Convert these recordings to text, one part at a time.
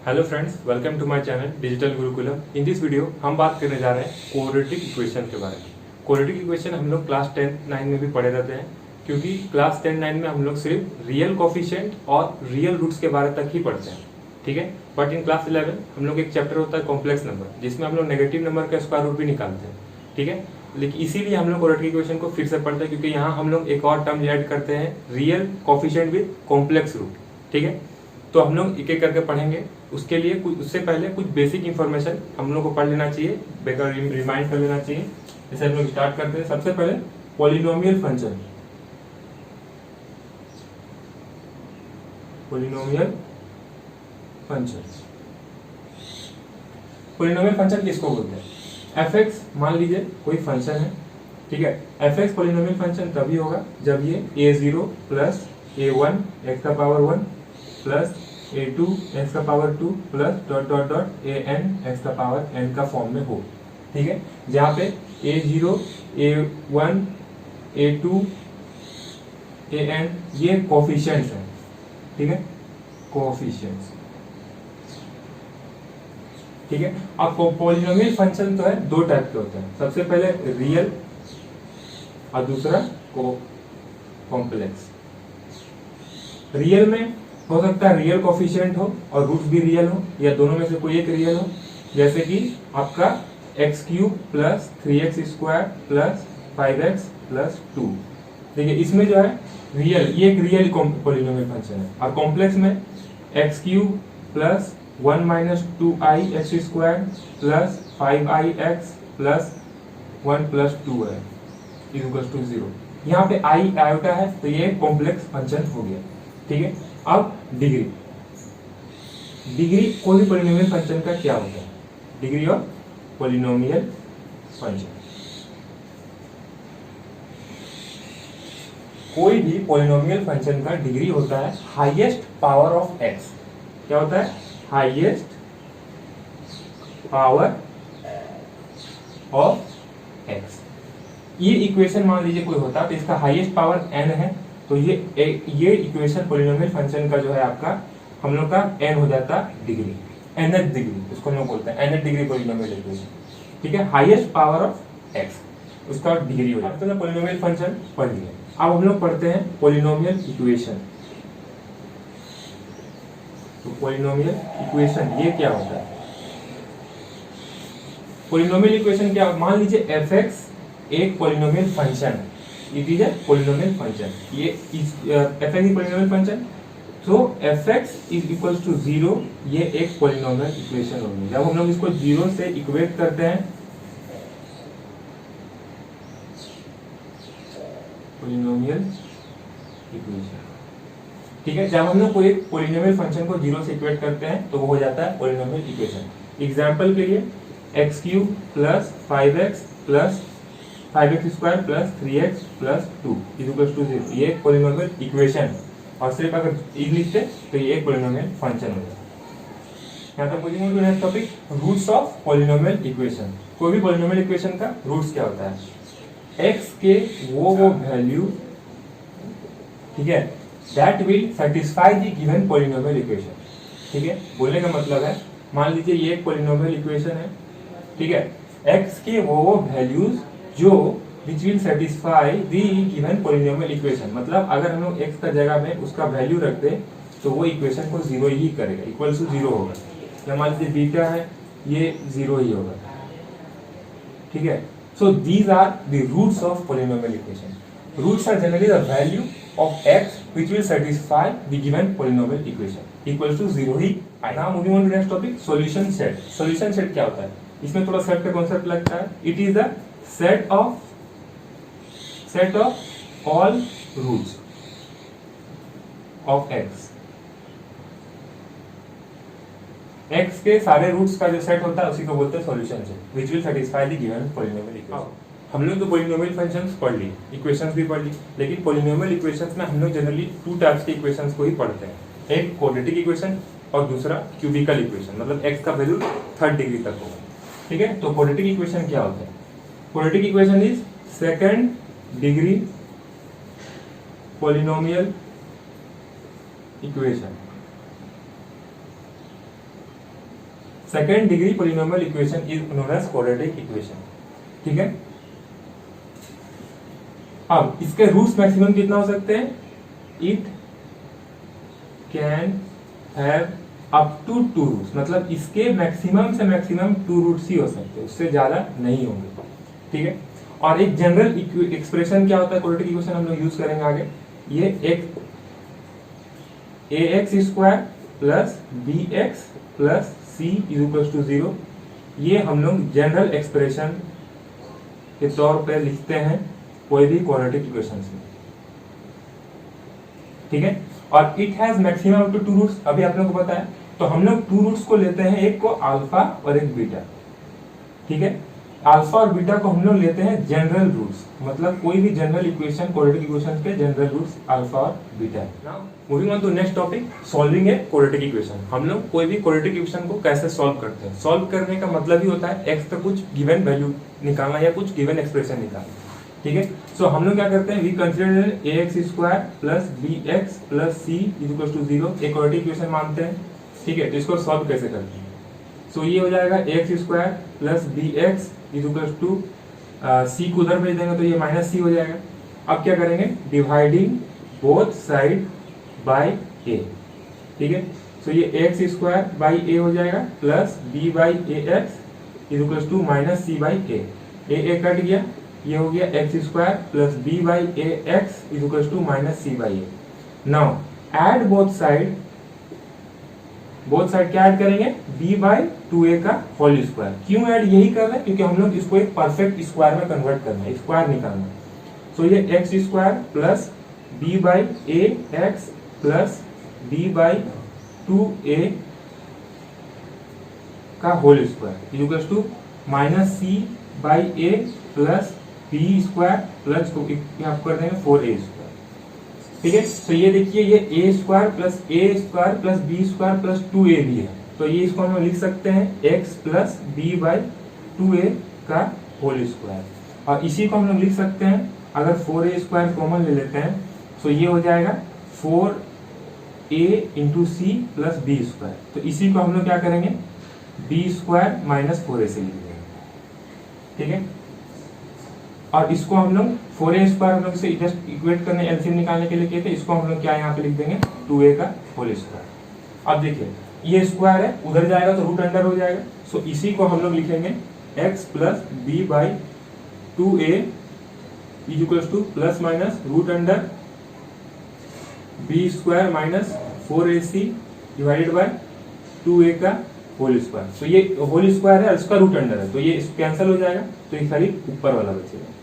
Hello friends, welcome to my channel digital Gurukulam. In this video हम बात करने जा रहे हैं क्वाड्रेटिक इक्वेशन के बारे में। क्वाड्रेटिक इक्वेशन हम लोग क्लास 10-9 में भी पढ़े रहते हैं, क्योंकि क्लास 10-9 में हम लोग सिर्फ रियल कोफिशिएंट और रियल रूट्स के बारे तक ही पढ़ते हैं, ठीक है। बट इन क्लास 11 हम लोग एक चैप्टर होता है कॉम्प्लेक्स नंबर, जिसमें हम लोग नेगेटिव नंबर का स्क्वायर रूट भी निकालते हैं, ठीक है। लेकिन इसीलिए हम लोग क्वाड्रेटिक इक्वेशन को फिर से पढ़ते हैं, क्योंकि यहाँ हम लोग एक और टर्म ऐड करते हैं, real coefficient with complex root, ठीक है। तो हम लोग एक एक करके पढ़ेंगे। उसके लिए उससे पहले कुछ बेसिक इंफॉर्मेशन हम लोग को पढ़ लेना चाहिए, बेकार रिमाइंड कर लेना चाहिए। जैसे हम लोग स्टार्ट करते हैं, सबसे पहले polynomial function. Polynomial function, polynomial function किसको बोलते हैं? एफ मान लीजिए कोई फंक्शन है, ठीक है। एफ पॉलिनोमियल फंक्शन तभी होगा जब ये a0 प्लस a1 x का पावर 1 प्लस a2 x का power 2 plus dot dot dot an x का पावर n का फॉर्म में हो, ठीक है। जहाँ पे a0 a1 a2 an ये कोफिशिएंट्स हैं, ठीक है, कोफिशिएंट्स, ठीक है। अब पॉलिनोमियल फंक्शन तो है दो टाइप के होते हैं, सबसे पहले रियल और दूसरा कॉम्प्लेक्स। रियल में हो सकता है रियल कोफिशिएंट हो और रूट्स भी रियल हो, या दोनों में से कोई एक रियल हो, जैसे कि आपका x³ plus 3x square plus 5x plus 2। देखिए इसमें जो है रियल, ये एक रियल पॉलिनोमियल फंक्शन है। और कॉम्प्लेक्स में x³ plus 1 minus 2i x square plus 5ix plus 1 plus 2 है इक्वल्स टू 0। यहाँ पे i आयोटा है, तो ये कॉम्प्लेक्स फंक्शन हो गया, ठीक है। अब डिग्री, डिग्री कोई भी पॉलिनोमियल फंक्शन का क्या होता है? डिग्री ऑफ पॉलिनोमियल फंक्शन, कोई भी पॉलिनोमियल फंक्शन का डिग्री होता है हाईएस्ट पावर ऑफ x। क्या होता है? Highest power of x। ये इक्वेशन मान लीजिए कोई होता है, तो इसका हाईएस्ट पावर n है, तो ये इक्वेशन पॉलिनोमियल फंक्शन का जो है आपका हम लोग का n हो जाता डिग्री, nth डिग्री उसको हम लोग बोलते हैं, nth डिग्री पॉलिनोमियल इक्वेशन, ठीक है। हाईएस्ट पावर ऑफ x उसका डिग्री हो जाता है। पॉलिनोमियल फंक्शन पढ़ लिया, अब हम लोग पढ़ते हैं पॉलिनोमियल इक्वेशन। तो पॉलिनोमियल इक्वेशन ये क्या होता है? पॉलिनोमियल इक्वेशन क्या? मान लीजिए f(x) एक पॉलिनोमियल फंक्शन है, it is a polynomial function. ये f(x) पॉलिनोमियल फंक्शन, तो f(x) इज इक्वल्स टू 0, ये एक पॉलिनोमियल इक्वेशन होगी। जब हम लोग इसको 0 से इक्वेट करते हैं, पॉलिनोमियल इक्वेशन, ठीक है। जब हम लोग कोई एक पॉलिनोमियल फंक्शन को 0 से इक्वेट करते हैं तो वो हो जाता है पॉलिनोमियल इक्वेशन। एग्जांपल के लिए x³ plus 5x plus 5x square plus 3x plus 2 equals to 0, ये एक पॉलिनोमियल इक्वेशन। और सिर्फ अगर ई लिखते तो ये एक पॉलिनोमियल फंक्शन हो जाता है। यहाँ तक बोलेंगे next topic, roots of polynomial equation. कोई भी पॉलिनोमियल इक्वेशन का रूट्स क्या होता है? x के वो वैल्यू, ठीक है, that will satisfy the given polynomial equation, ठीक है। बोलने का मतलब है, मान लीजिए ये एक पॉलिनोमियल इक्वेशन है, ठीक है। x के वो वैल्यूज जो which will satisfy the given polynomial equation, मतलब अगर हम लोग x का जगह में उसका वैल्यू रख दे तो वो इक्वेशन को 0 ही करेगा, इक्वल्स टू 0 होगा। या मान लीजिए बीटा है, ये 0 ही होगा, ठीक है। So these are the roots of polynomial equation. Roots are generally the value of x which will satisfy the given polynomial equation equals to 0 he. Now moving on to next topic, solution set. Solution set क्या होता है? इसमें थोड़ा set का concept लगता है। It is the set of all roots of x. x के सारे रूट्स का जो सेट होता है उसी को बोलते हैं solution set, which will satisfy the given polynomial equation. हम लोग तो पॉलिनोमियल फंक्शंस पढ़ ली, इक्वेशंस भी पढ़ ली, लेकिन पॉलिनोमियल इक्वेशंस में हम लोग जनरली 2 टाइप्स के इक्वेशंस को ही पढ़ते हैं, एक क्वाड्रेटिक इक्वेशन और दूसरा क्यूबिकल इक्वेशन, मतलब x का वैल्यू 3rd डिग्री तक होगा, ठीक है। तो क्वाड्रेटिक इक्वेशन क्या होता है? Quadratic equation is 2nd degree polynomial equation, second degree polynomial equation is known as quadratic equation. ठीक है, अब इसके रूट्स मैक्सिमम कितना हो सकते हैं? It can have up to 2 roots, मतलब इसके मैक्सिमम से मैक्सिमम 2 रूट्स ही हो सकते हैं, उससे ज्यादा नहीं होंगे। ठीक है, और एक जनरल एक्सप्रेशन क्या होता है क्वाड्रेटिक इक्वेशन हम लोग यूज करेंगे आगे, ये ax² plus bx plus c is equal to 0, ये हम लोग जनरल एक्सप्रेशन के तौर पे लिखते हैं कोई भी क्वाड्रेटिक इक्वेशन में। ठीक है, और it has maximum up to 2 roots, अभी आप लोगों को पता है, तो हम लोग 2 रूट्स को लेते हैं, एक को अल्फा और एक बीटा। ठीक है, अल्फा और बीटा को हम लोग लेते हैं जनरल रूट्स, मतलब कोई भी जनरल इक्वेशन क्वाड्रेटिक इक्वेशन के जनरल रूट्स अल्फा और बीटा है। Now moving on to next topic, solving a quadratic equation. हम लोग कोई भी क्वाड्रेटिक इक्वेशन को कैसे सॉल्व करते हैं? सॉल्व करने का मतलब ही होता है एक्स का कुछ गिवन वैल्यू निकालना या कुछ गिवन एक्सप्रेशन निकालना। ठीक है, सो हम लोग क्या करते हैं, we consider ax² plus bx plus c is equal to 0 एक क्वाड्रेटिक इक्वेशन मानते हैं। ठीक है, तो इसको सॉल्व कैसे करते हैं? सो ये हो जाएगा ax² plus bx is equal to c को उधर भेज देंगे तो ये माइनस c हो जाएगा। अब क्या करेंगे, dividing both side by a। ठीक है, सो ये x² बाई a हो जाएगा plus b by ax is equal to minus c by a cut गया, ये हो गया x² plus b by ax is equal to minus c by a। Now add both side क्या add करेंगे, b by 2a का whole square. क्यों add यही कर रहे हैं? क्योंकि हम लोग इसको एक परफेक्ट स्क्वायर में कन्वर्ट करना है, स्क्वायर निकालना है। सो ये x² plus b by ax plus b by 2a का whole square is equal to minus c by a plus b² plus आप कर देंगे 4a²। ठीक है, तो ये देखिए ये a² plus b² plus 2a भी है, तो ये इसको हम लिख सकते हैं x plus b by 2a का होल स्क्वायर, और इसी को हम लोग लिख सकते हैं अगर 4a² कॉमन ले लेते हैं तो ये हो जाएगा 4a into C plus b²। तो इसी को हम लोग क्या करेंगे, b² माइनस 4a से लिख देंगे। ठीक है, और इसको हम लोग 4a² हम लोग से जस्ट इक्वेट करने एलसीएम निकालने के लिए किए थे, इसको हम लोग क्या यहाँ पे लिख देंगे 2a का होल स्क्वायर। अब देखिए ये स्क्वायर है, उधर जाएगा तो रूट अंडर हो जाएगा, सो इसी को हम लोग लिखेंगे x plus b by 2a is equal to plus minus root under b² minus 4ac divided by 2a का होल स्क्वायर। तो ये होल स्क्वायर है, इसका रूट अंडर है, तो ये कैंसिल हो जाएगा, तो ये खाली ऊपर वाला बचेगा।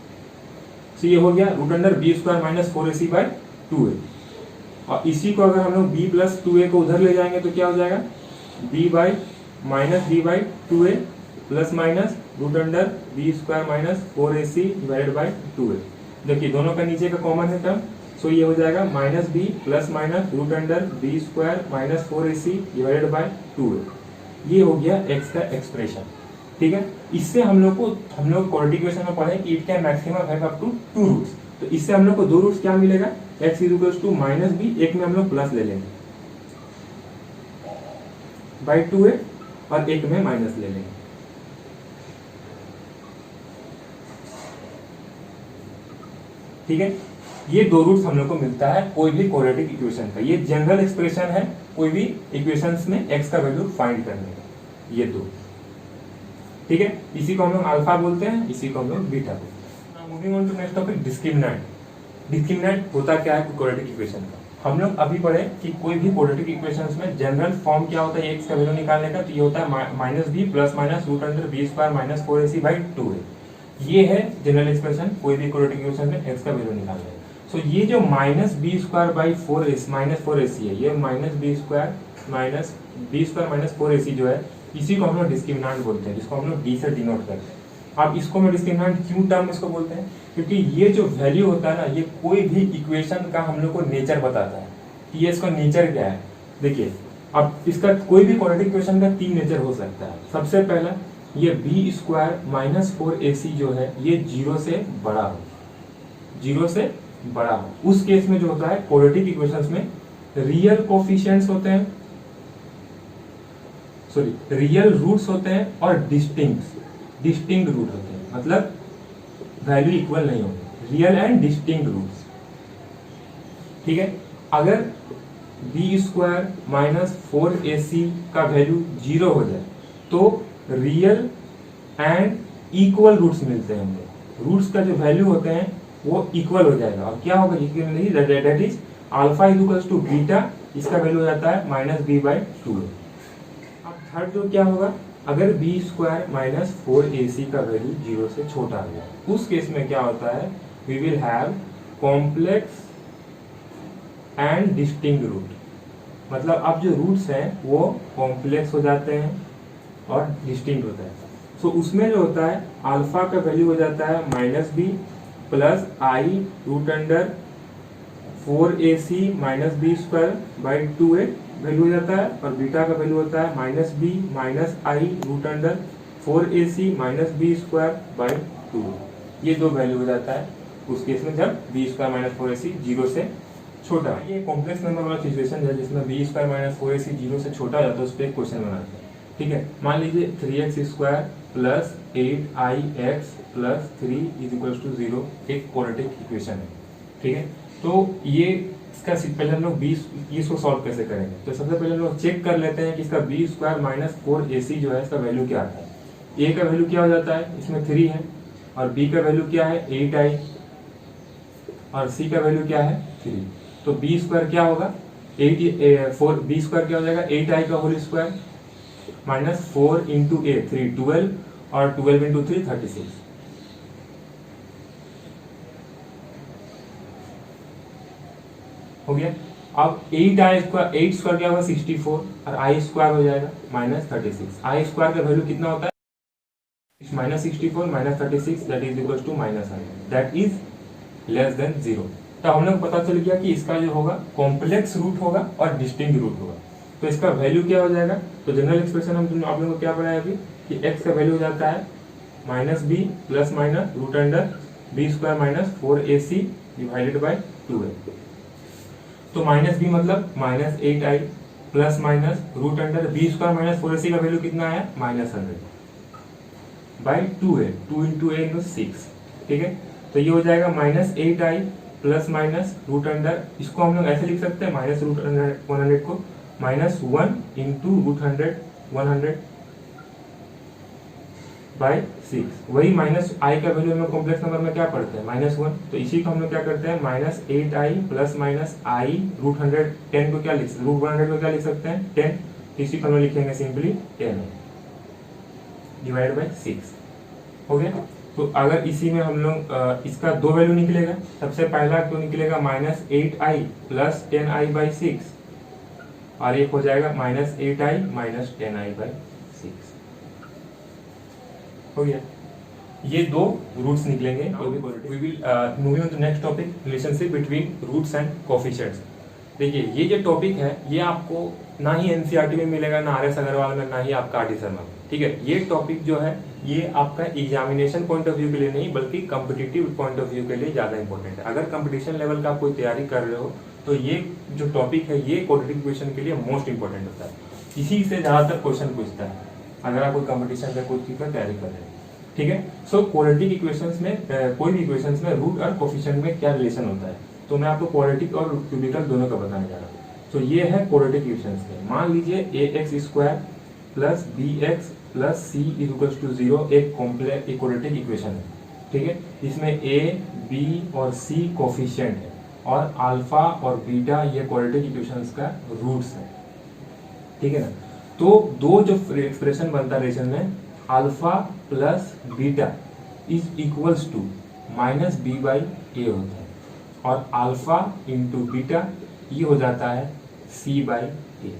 तो ये हो गया root under b² minus 4ac bye 2a, और इसी को अगर हम लोग b प्लस 2a को उधर ले जाएंगे तो क्या हो जाएगा, b by minus b by 2a plus minus root under b² minus 4ac divided by 2a। देखिए दोनों का नीचे का कॉमन है टर्म, सो ये हो जाएगा minus b plus minus root under b² minus 4ac divided by 2a। ये हो गया x का एक्सप्रेशन। ठीक है, इससे हम लोग क्वाड्रेटिक इक्वेशन में पढ़े कि it can maximum have up to 2 roots, तो इससे हम लोग को 2 रूट्स क्या मिलेगा, x is equal to minus b, एक में हम लोग प्लस ले लेंगे बाई 2a और एक में माइनस ले लेंगे। ठीक है, ये 2 रूट्स हम लोग को मिलता है कोई भी क्वाड्रेटिक इक्वेशन का। ये जनरल एक्सप्रेशन है कोई भी इक्वेशंस में x का वैल्यू फाइंड करने का, ये 2। ठीक है, इसी को हम लोग अल्फा बोलते हैं, इसी को हम लोग बीटा बोलते हैं। Moving on to next topic, discriminant. Discriminant होता क्या है क्वाड्रेटिक इक्वेशन का? हम लोग अभी पढ़े कि कोई भी क्वाड्रेटिक इक्वेशंस में जनरल फॉर्म क्या होता है x का वैल्यू निकालने का, तो ये होता है minus b plus minus root under b² minus 4ac by 2a। ये है जनरल एक्सप्रेशन कोई भी क्वाड्रेटिक इक्वेशन में x का वैल्यू निकालने का। सो ये जो minus b² by 4ac minus 4ac है, ये minus b² minus b² minus 4ac जो है, इसी को हम लोग डिस्क्रिमिनेंट बोलते हैं, जिसको हम लोग d से डिनोट करते हैं। अब इसको मैं डिस्क्रिमिनेंट क्यों टर्म इसको बोलते हैं, क्योंकि ये जो वैल्यू होता है ना, ये कोई भी इक्वेशन का हम लोग को नेचर बताता है कि ये इसका नेचर क्या है। देखिए अब इसका कोई भी क्वाड्रेटिक इक्वेशन का 3 नेचर हो सकता है। सबसे पहला, ये b² माइनस 4ac जो है ये 0 से बड़ा हो, 0 से बड़ा हो। उस केस में जो होता है क्वाड्रेटिक इक्वेशंस में रियल कोफिशिएंट्स होते हैं, सॉरी रियल रूट्स होते हैं और डिस्टिंक्ट रूट होते हैं, मतलब वैल्यू इक्वल नहीं होते, रियल एंड डिस्टिंक्ट रूट्स। ठीक है, अगर बी स्क्वायर माइनस 4ac का वैल्यू 0 हो जाए तो रियल एंड इक्वल रूट्स मिलते हैं हमें, रूट्स का जो वैल्यू होते हैं वो इक्वल हो जाएगा, और क्या होगा that is alpha is equals to beta, इसका वैल्यू हो जाता है -b/2। अब थर्ड जो क्या होगा, अगर बी स्क्वायर माइनस 4ac का वैल्यू 0 से छोटा हो जाए, उस केस में क्या होता है, we will have complex and distinct root, मतलब अब जो रूट्स हैं वो कॉम्प्लेक्स हो जाते हैं और डिस्टिंक्ट होता है। सो उसमें जो होता है अल्फा का वैल्यू हो जाता है -b plus i root under 4ac minus b square by 2a value हो जाता है, और बीटा का वैल्यू होता है -b minus i root under 4ac minus b square by 2। ये दो वैल्यू हो जाता है उस केस में जब बी स्क्वायर माइनस 4ac 0 से छोटा है। ये कॉम्प्लेक्स नंबर वाला सिचुएशन है जिसमें बी स्क्वायर माइनस 4ac 0 से छोटा हो जाता है, उस पर एक क्वेश्चन बनाते हैं। ठीक है, मान लीजिए 3x square plus 8ix plus 3 is equal to 0 एक क्वाड्रेटिक इक्वेशन है। ठीक है, तो ये इसका पहले हम लोग इसको सॉल्व कैसे करेंगे, तो सबसे पहले हम लोग चेक कर लेते हैं कि इसका बी स्क्वायर माइनस 4ac जो है इसका वैल्यू क्या आता है। ए का वैल्यू क्या हो जाता है, इसमें 3 है, और बी का वैल्यू क्या है 8i, और सी का वैल्यू क्या है 3। तो बी स्क्वायर क्या होगा 4 बी स्क्वायर क्या हो जाएगा 8i का होल स्क्वायर माइनस 4 इंटू ए 3 12, और 12 इंटू 3 36। हो गया। अब 8 स्क्वायर क्या होगा 64, और आई स्क्वायर हो जाएगा -36। आई स्क्वायर का वैल्यू कितना होता है -64 -36 that is equal to -100 that is less than 0। तो हम लोग पता चल गया कि इसका जो होगा कॉम्प्लेक्स रूट होगा और डिस्टिंक्ट रूट होगा। तो इसका वैल्यू क्या हो जाएगा, तो जनरल एक्सप्रेशन हम आप लोगों को क्या पढ़ाया अभी कि x का वैल्यू हो जाता है -b plus minus root under b square minus 4ac divided by 2a। तो -b मतलब -8i plus minus root under b square minus 4ac का वैल्यू कितना आया -100 bye 2a 2 into a into 6। ठीक है, तो ये हो जाएगा -8i plus minus root under, इसको हम लोग ऐसे लिख सकते हैं माइनस रूट अंडर 100 को -1 इंटू रूट 100 बाई 6। वही माइनस आई का वैल्यू हम कॉम्प्लेक्स नंबर में क्या पढ़ते हैं -1, तो इसी को हम लोग क्या करते हैं -8i plus minus i root 110 को क्या लिख सकते हैं रूट 100 को क्या लिख सकते हैं 10, तो इसी को हम लोग लिखेंगे सिंपली 10 डिवाइड बाई 6। हो गया। तो अगर इसी में हम लोग इसका दो वैल्यू निकलेगा, सबसे पहला तो निकलेगा -8i प्लस 10i बाई 6, और एक हो जाएगा -8i माइनस 10i बाई 6। हो गया, ये दो रूट्स निकलेंगे। We will moving on to next topic, relationship between roots and coefficients. देखिए ये जो टॉपिक है ये आपको ना ही एनसीईआरटी में मिलेगा, ना आरएस अग्रवाल में, ना ही आपका आरडी शर्मा में। ठीक है, ये टॉपिक जो है ये आपका एग्जामिनेशन पॉइंट ऑफ व्यू के लिए नहीं बल्कि कॉम्पिटिटिव पॉइंट ऑफ व्यू के लिए ज्यादा इंपॉर्टेंट है। अगर कंपटीशन लेवल का आप कोई तैयारी कर रहे हो तो ये जो टॉपिक है ये क्वाड्रेटिक इक्वेशन के लिए मोस्ट इंपॉर्टेंट होता है, इसी से ज्यादातर क्वेश्चन पूछता है अगर आप कोई कंपटीशन का कोई चीज का तैयारी कर रहे हैं। ठीक है, सो क्वाड्रेटिक इक्वेशंस में कोई भी इक्वेशंस में रूट और कोफिशिएंट में क्या रिलेशन होता है, तो मैं आपको क्वाड्रेटिक और क्यूबिकल दोनों का बताने जा रहा हूँ। तो ये है क्वाड्रेटिक इक्वेशंस के, मान लीजिए ax square plus bx plus c is equal to 0 एक कॉम्प्लेक्स क्वाड्रेटिक इक्वेशन है। ठीक है, इसमें a b और c कोफिशिएंट है और अल्फा और बीटा ये क्वाड्रेटिक इक्वेशंस का रूट्स है। ठीक है ना, तो दो जो एक्सप्रेशन बनता है रिलेशन में alpha plus beta is equals to -b by A होता है, और अल्फा इंटू बीटा ये हो जाता है c बाई ए।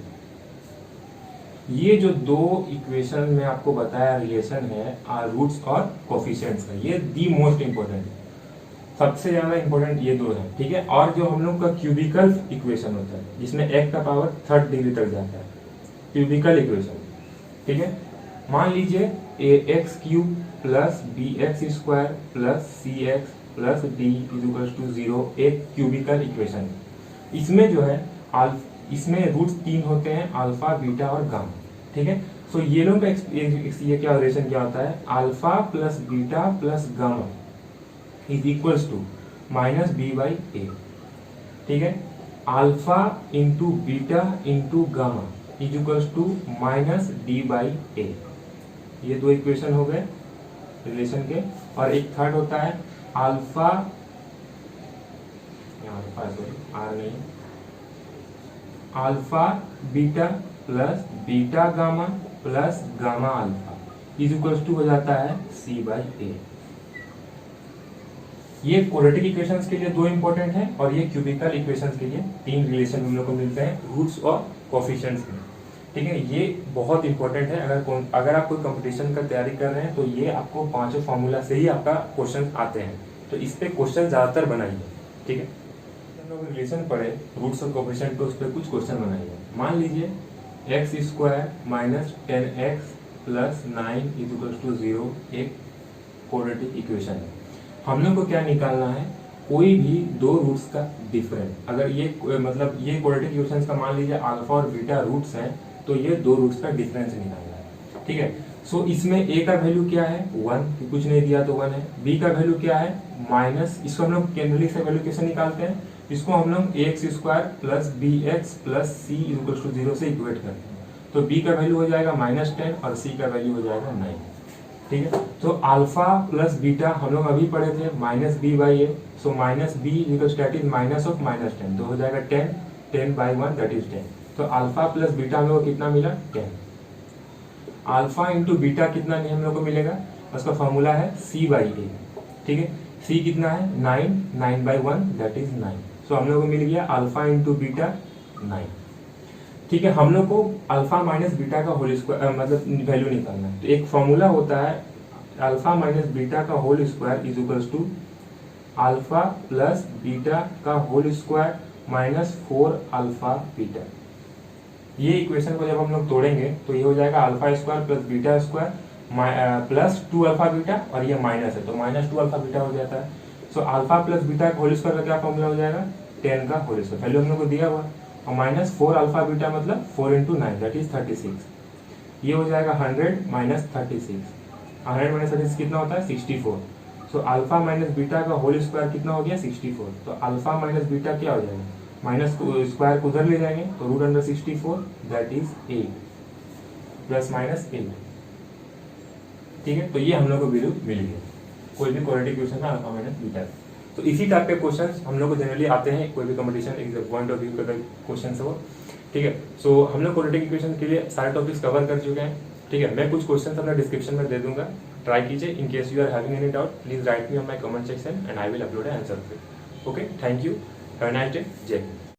ये जो दो इक्वेशन में आपको बताया रिलेशन है रूट्स और कोफिशिएंट्स का, ये दी मोस्ट इंपॉर्टेंट है, सबसे ज्यादा इंपॉर्टेंट ये दो है। ठीक है, और जो हम लोग का क्यूबिकल इक्वेशन होता है जिसमें x का पावर 3rd डिग्री तक जाता है, क्यूबिकल इक्वेशन। ठीक है, मान लीजिए ax cube plus bx square plus cx plus d is equal to 0 एक क्यूबिकल इक्वेशन है। इसमें जो है इसमें रूट्स 3 होते हैं अल्फा बीटा और गामा। ठीक है, सो ये लोग का ये क्या रिलेशन क्या होता है, alpha plus beta plus gamma is equals to minus B by A. ठीक है, alpha into beta into gamma is equals to minus D by A. ये दो इक्वेशन हो गए रिलेशन के। और एक थर्ड होता है अल्फा, आर नहीं, alpha beta plus beta gamma plus gamma alpha is equals to हो जाता है सी बाई ए। ये क्वाड्रेटिक इक्वेशंस के लिए दो इंपॉर्टेंट है और ये क्यूबिकल इक्वेशंस के लिए तीन रिलेशन हम लोग को मिलते हैं रूट्स और कोफिशिएंट्स में। ठीक है, ये बहुत इंपॉर्टेंट है। अगर आप कोई कंपटीशन का तैयारी कर रहे हैं तो ये आपको पांचों फॉर्मूला से ही आपका क्वेश्चन आते हैं, तो इस पे क्वेश्चन ज्यादातर बनाइए। ठीक है, हम लोग रिलेशन पढ़े रूट्स और कोफिशिएंट पे, उस पर कुछ क्वेश्चन बनाइए। मान लीजिए x square minus 10x plus 9 is equals to 0 एक क्वाड्रेटिक इक्वेशन है। हम लोग को क्या निकालना है, कोई भी दो रूट्स का डिफरेंस। अगर ये मतलब ये क्वाड्रेटिक इक्वेशंस का मान लीजिए अल्फा और बीटा रूट्स हैं, तो ये दो रूट्स का डिफरेंस निकालना है। ठीक है, सो इसमें ए का वैल्यू क्या है 1, कुछ नहीं दिया तो 1 है। बी का वैल्यू क्या है माइनस, इसको हम लोग जनरली से वैल्यू कैसे निकालते हैं, इसको हम लोग x square plus b x plus c equal to 0 से इक्वेट करते हैं। तो बी का वैल्यू हो जाएगा -10 और सी का वैल्यू हो जाएगा 9। ठीक है, तो अल्फा प्लस बीटा हम लोग अभी पढ़े थे minus B by a, so minus b equals that is minus of -10, तो हो जाएगा 10 बाई 1 दैट इज 10। तो अल्फा प्लस बीटा हम लोग को कितना मिला 10। अल्फा इंटू बीटा कितना नहीं हम लोग को मिलेगा, उसका फॉर्मूला है सी बाई ए। ठीक है, सी कितना है 9 बाई 1 दैट इज 9। सो हम लोग को मिल गया अल्फा इंटू बीटा 9। ठीक है, हम लोग को अल्फा माइनस बीटा का होल स्क्वायर मतलब वैल्यू निकालना है। तो एक फॉर्मूला होता है अल्फा माइनस बीटा का whole square is equals to alpha plus beta का whole square minus 4 alpha beta. ये इक्वेशन को जब हम लोग तोड़ेंगे तो ये हो जाएगा alpha square plus beta square plus 2 alpha beta, और ये माइनस है तो माइनस 2 अल्फा बीटा हो जाता है। सो अल्फा प्लस बीटा का होल स्क्वायर का क्या फॉर्मूला हो जाएगा 10 का होल स्क्वायर, वैल्यू हम लोग को दिया हुआ, और माइनस 4 अल्फा बीटा मतलब 4 इंटू 9 दैट इज 36। ये हो जाएगा 100 माइनस 36, 100 माइनस 36 कितना होता है 64। सो अल्फा माइनस बीटा का होल स्क्वायर कितना हो गया 64। तो अल्फा माइनस बीटा क्या हो जाएगा, माइनस स्क्वायर को उधर ले जाएंगे तो root under 64 that is 8 plus minus 8। ठीक है, तो ये हम लोग को वैल्यू मिल गया कोई भी क्वाड्रेटिक इक्वेशन का अल्फा माइनस बीटा। तो इसी टाइप के क्वेश्चन हम लोग को जनरली आते हैं कोई भी कंपटीशन पॉइंट ऑफ व्यू का क्वेश्चन हो। ठीक है, सो हम लोग क्वाड्रेटिक इक्वेशन के लिए सारे टॉपिक्स कवर कर चुके हैं। ठीक है, मैं कुछ क्वेश्चन अपना डिस्क्रिप्शन में दे दूंगा, ट्राई कीजिए। In case you are having any doubt please write me on my comment section and I will upload an answer. Okay, thank you, have a nice day, Jai Hind.